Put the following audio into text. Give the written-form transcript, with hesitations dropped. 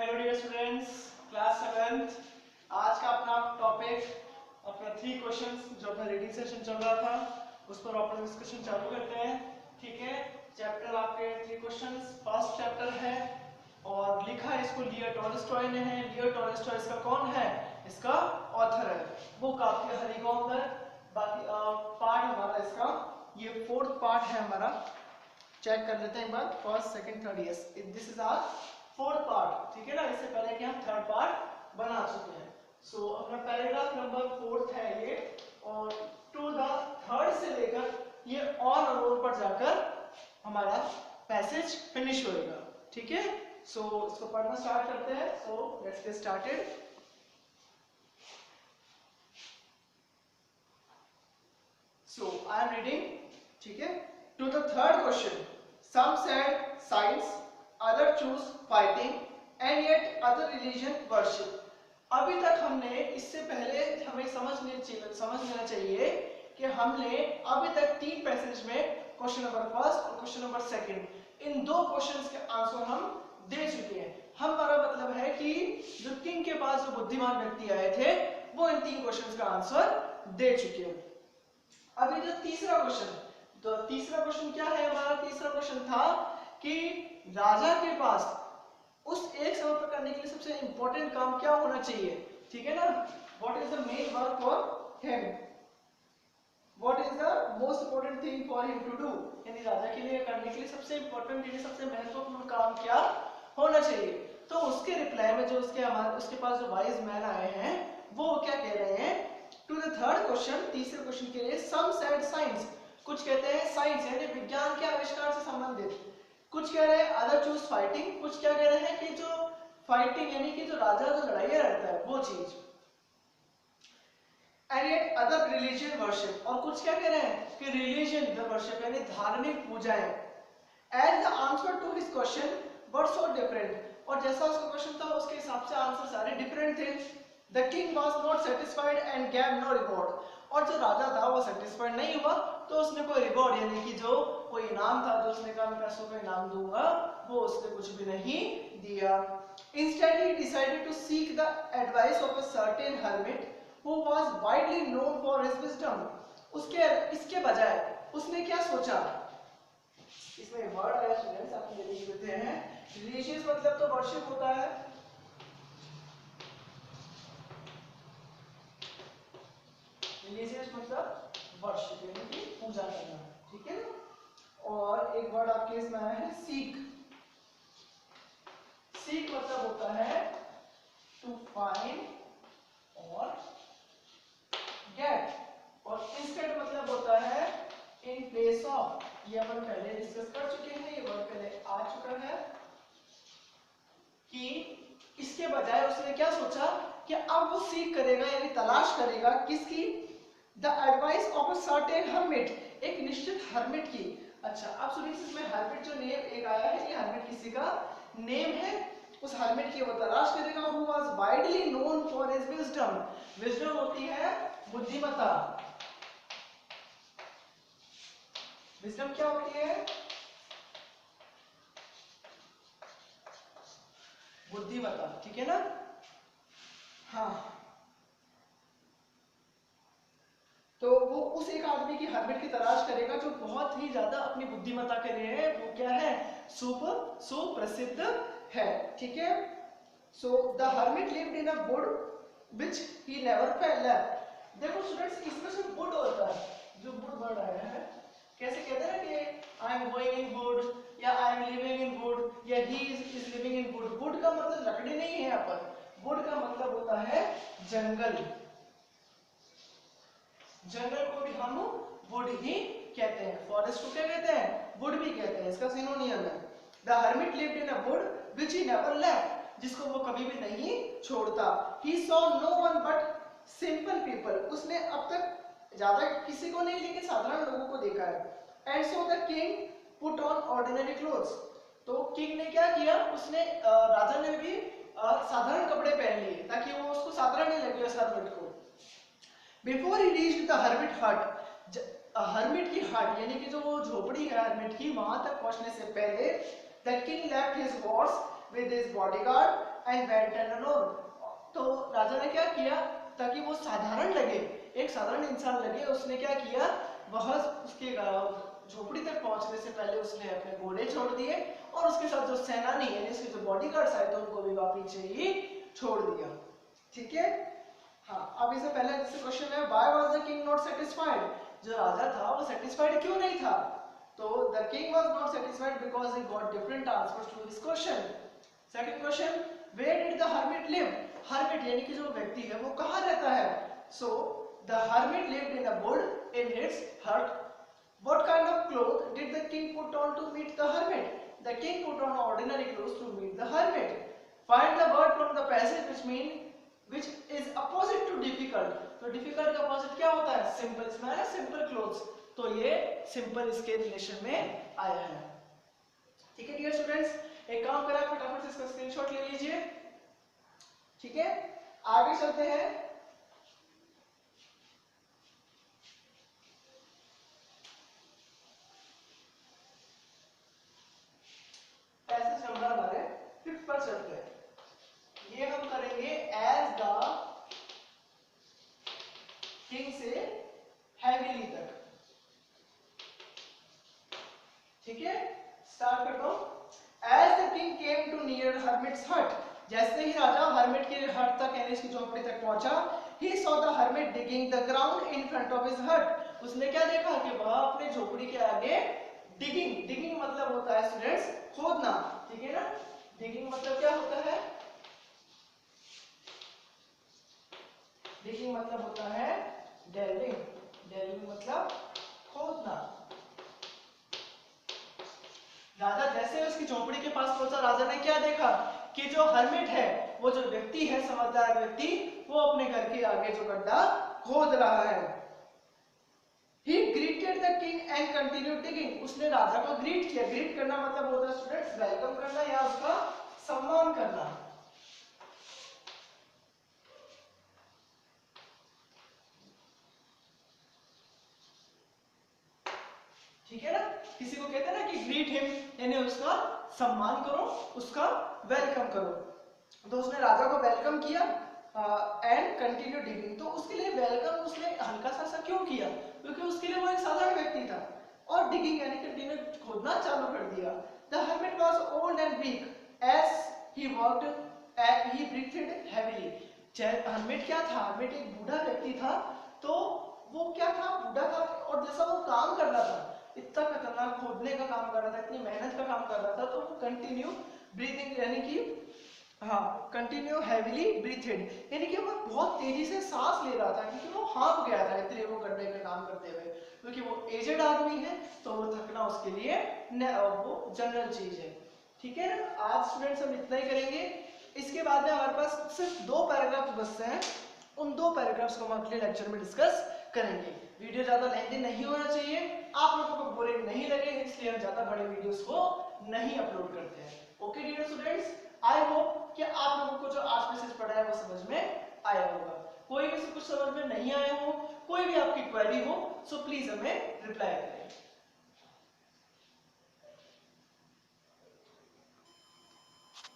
Hello dear students, class 7 आज का अपना टॉपिक अपना 3 क्वेश्चंस जो अपना रीडिंग सेशन चल रहा था उस पर अपना डिस्कशन चालू करते हैं। ठीक है, चैप्टर आपके 3 क्वेश्चंस फर्स्ट चैप्टर है और लिखा है इसको लियो टॉलस्टॉय ने है। लियो टॉलस्टॉय इसका कौन है? इसका ऑथर है। बुक आपके हरिगोंगर। बाकी पार्ट हमारा इसका ये 4th पार्ट है हमारा। चेक कर लेते हैं एक बार, first second third. Yes, this is our 4th part. ठीक है ना, इससे पहले कि हम 3rd पार्ट बना चुके हैं। सो अपना पैराग्राफ नंबर 4th है ये, और टू द 3rd से लेकर ये ऑन और ओन पर जाकर हमारा पैसेज फिनिश होएगा। ठीक है, सो इसको पढ़ना स्टार्ट करते हैं। So let's get started. So I am reading. ठीक है, to the 3rd question, some said science, other choose fighting, and yet other religion worship. अभी तक हमने, इससे पहले हमें समझ लेना चाहिए कि हमने अभी तक 3 पैसेज में क्वेश्चन नंबर 1 और क्वेश्चन नंबर 2 इन 2 क्वेश्चंस के आंसर हम दे चुके हैं। हमारा मतलब है कि जो किंग के पास जो बुद्धिमान व्यक्ति आए थे वो इन 3 क्वेश्चंस का आंसर दे चुके हैं। अभी जो तीसरा क्वेश्चन, तो तीसरा क्वेश्चन क्या है हमारा? तीसरा क्वेश्चन था कि राजा के पास उस एक समय पर करने के लिए सबसे इंपॉर्टेंट काम क्या होना चाहिए। ठीक है ना, what is the main work for him, what is the most important thing for him to do, यानी राजा के लिए करने के लिए सबसे इंपॉर्टेंट, यानी सबसे महत्वपूर्ण काम क्या होना चाहिए। तो उसके रिप्लाई में जो उसके पास जो वाइज मैन आए हैं वो क्या कह रहे हैं? टू द 3rd क्वेश्चन, तीसरे क्वेश्चन के लिए सम सेड साइंस, कुछ कहते हैं साइंस यानी विज्ञान के आविष्कार से संबंधित, कुछ कह रहे हैं अदर चूज फाइटिंग, कुछ क्या कह रहे हैं कि जो फाइटिंग यानी कि जो राजा जो लड़ाइयां लड़ता है वो चीज, and yet other religion worship, और कुछ क्या कह रहे हैं कि रिलीजियन द वर्शिप यानी धार्मिक पूजाएं। As the answer to his question were so different, और जैसा उसका क्वेश्चन था उसके हिसाब से आंसर सारे डिफरेंट थे। The king was not satisfied and gave no reward, और जो राजा था वो सेटिस्फाइड नहीं हुआ तो उसने कोई रिवॉर्ड यानी कि जो कोई इनाम था, जो उसने कहा मैं पैसों का इनाम दूंगा, वो उसने कुछ भी नहीं दिया। Instead he decided to seek the advice of a certain hermit who was widely known for his wisdom, इसके बजाय उसने क्या सोचा? इसमें वर्ड आया स्टूडेंट्स, आप लिख लेते हैं। रिलीजियस मतलब तो वर्शिप होता है, रिलीजियस मतलब वर्शिप यानी कि पूजा करना। ठीक है ना, और एक वर्ड आपके इसमें आया है सीक। सीक मतलब होता है टू फाइंड और गेट, और इंस्टेड मतलब होता है इन प्लेस ऑफ। ये अपन पहले डिस्कस कर चुके हैं, ये वर्ड पहले आ चुका है कि इसके बजाय उसने क्या सोचा कि अब वो सीख करेगा यानी तलाश करेगा किसकी? The advice of a certain hermit, एक निश्चित हर्मिट की। अच्छा, अब सुनिए, इसमें हर्मिट जो नेम एक आया है, ये हर्मिट किसी का नेम है, उस हर्मिट की वो तलाश करेगा। Who was widely known for his wisdom, wisdom होती है बुद्धिमत्ता। विजडम क्या होती है? बुद्धिमत्ता। ठीक है ना, हाँ। तो वो उस एक आदमी की हर्मिट की तलाश करेगा जो बहुत ही ज्यादा अपनी बुद्धिमत्ता के लिए है, वो क्या है? सुप्रसिद्ध है। ठीक है, so the hermit lived in a wood which he never left. देखो स्टूडेंट्स, इसमें से वुड होता है, जो वुड वर्ड आया है, कैसे कहते हैं ना कि I am going in wood, या I am living in wood, या he is living in wood. Wood का मतलब लकड़ी नहीं है यहाँ पर, वुड का मतलब होता है जंगल। जंगल को भी हम वुड ही कहते हैं, फॉरेस्ट को क्या कहते हैं? वुड भी कहते हैं, इसका सिनोनियम है। The hermit lived in a wood which he never left, जिसको वो कभी भी नहीं छोड़ता। He saw no one but simple people, उसने अब तक ज्यादा किसी को नहीं लेकिन साधारण लोगों को देखा है। And so the king put on ordinary clothes, तो किंग ने क्या किया? उसने राजा ने भी साधारण कपड़े पहन लिए ताकि वो उसको साधारण नहीं लगे उस हर्मिट को। Before he reached the hermit hut, hermit की हट यानी कि जो वो झोपड़ी है हर्मिट की, वहां तक पहुंचने से पहले the king left his horse with his bodyguard and went on alone. तो राजा ने क्या किया, ताकि वो साधारण लगे, एक साधारण इंसान लगे, उसने क्या किया, वह उसके झोपड़ी तक पहुंचने से पहले उसने अपने घोड़े छोड़ दिए और उसके साथ जो सेनानी यानी उसके जो बॉडीगार्ड्स आए थे उनको भी वहां पीछे ही छोड़ दिया। ठीक है, हाँ। अब इससे पहले जैसे क्वेश्चन है, why was the king not satisfied, जो राजा था वो सेटिस्फाइड क्यों नहीं था, तो the king was not satisfied because he got different answers to this question. Second question, where did the hermit live, hermit यानी कि जो व्यक्ति है वो कहाँ रहता है, so the hermit lived in a wood in his hut. What kind of clothes did the king put on to meet the hermit? The king put on ordinary clothes to meet the hermit. Find the word from the passage which is opposite to difficult. तो difficult का opposite क्या होता है, simple, इसमें है simple clothes, तो ये simple इसके रिलेशन में आया है। ठीक है डियर स्टूडेंट्स, एक काम करें, फटाफट से इसका स्क्रीनशॉट ले लीजिए। ठीक है, आगे चलते हैं। पैसेज नंबर हमारे 5 पर चलते हैं। ये हम करेंगे एज द किंग से हैविली तक। ठीक है, स्टार्ट करता हूं। As the king came to near hermit's hut, जैसे ही राजा हर्मिट के हट तक यानी इसकी झोपड़ी तक पहुंचा, he saw the hermit digging the ground in front of his हट, उसने क्या देखा कि वह अपने झोपड़ी के आगे डिगिंग, डिगिंग मतलब होता है स्टूडेंट्स खोदना। ठीक है ना, डिगिंग मतलब क्या होता है, डिगिंग मतलब होता है डेल्विंग, डेल्विंग मतलब खोदना। राजा जैसे उसकी झोपड़ी के पास पहुंचा, राजा ने क्या देखा कि जो हर्मिट है, वो जो व्यक्ति है, समझदार व्यक्ति, वो अपने घर के आगे जो गड्ढा खोद रहा है। He greeted the king and continued digging. उसने राजा को ग्रीट किया, ग्रीट करना मतलब होता है स्टूडेंट्स वेलकम करना या उसका सम्मान करना। ठीक है ना, किसी को कहते हैं ना कि ग्रीट हिम यानी उसका सम्मान करो, उसका वेलकम करो। तो उसने राजा को वेलकम किया एंड कंटिन्यू डिगिंग। तो उसके लिए वेलकम उसने हल्का सा क्यों किया, क्योंकि उसके लिए वो एक साधारण व्यक्ति था, और डिगिंग यानी कि खोदना चालू कर दिया। The hermit was old and weak as he worked he breathed heavily. Hermit क्या था, हर्मिट एक बूढ़ा व्यक्ति था, तो वो क्या था, बूढ़ा था, और जैसा वो काम कर रहा था, इतना खतरनाक खोदने का काम कर रहा था, इतनी मेहनत का काम कर रहा था, तो वो कंटिन्यू ब्रीथिंग यानी कि हाँ कंटिन्यू हैवीली ब्रीथेड यानी कि वो बहुत तेजी से सांस ले रहा था, क्योंकि वो हाँफ गया था इतने वो गड्ढे में काम करते हुए, क्योंकि वो एजेड आदमी है, तो वो थकना उसके लिए वो जनरल चीज है। ठीक है ना, आज स्टूडेंट्स हम इतना ही करेंगे। इसके बाद में हमारे पास सिर्फ 2 पैराग्राफ बचते हैं, उन 2 पैराग्राफ्स को हम अगले लेक्चर में डिस्कस करेंगे। वीडियो ज्यादा लेंथी नहीं होना चाहिए, आप लोगों को बोरिंग नहीं लगे, इसलिए हम ज्यादा बड़े वीडियोस को नहीं अपलोड करते हैं। Okay dear students, I hope कि आप लोगों को जो आज मैसेज पढ़ा है वो समझ में आया होगा। कोई भी कुछ समझ में नहीं आया हो, कोई भी आपकी क्वेरी हो, सो प्लीज हमें रिप्लाई करें।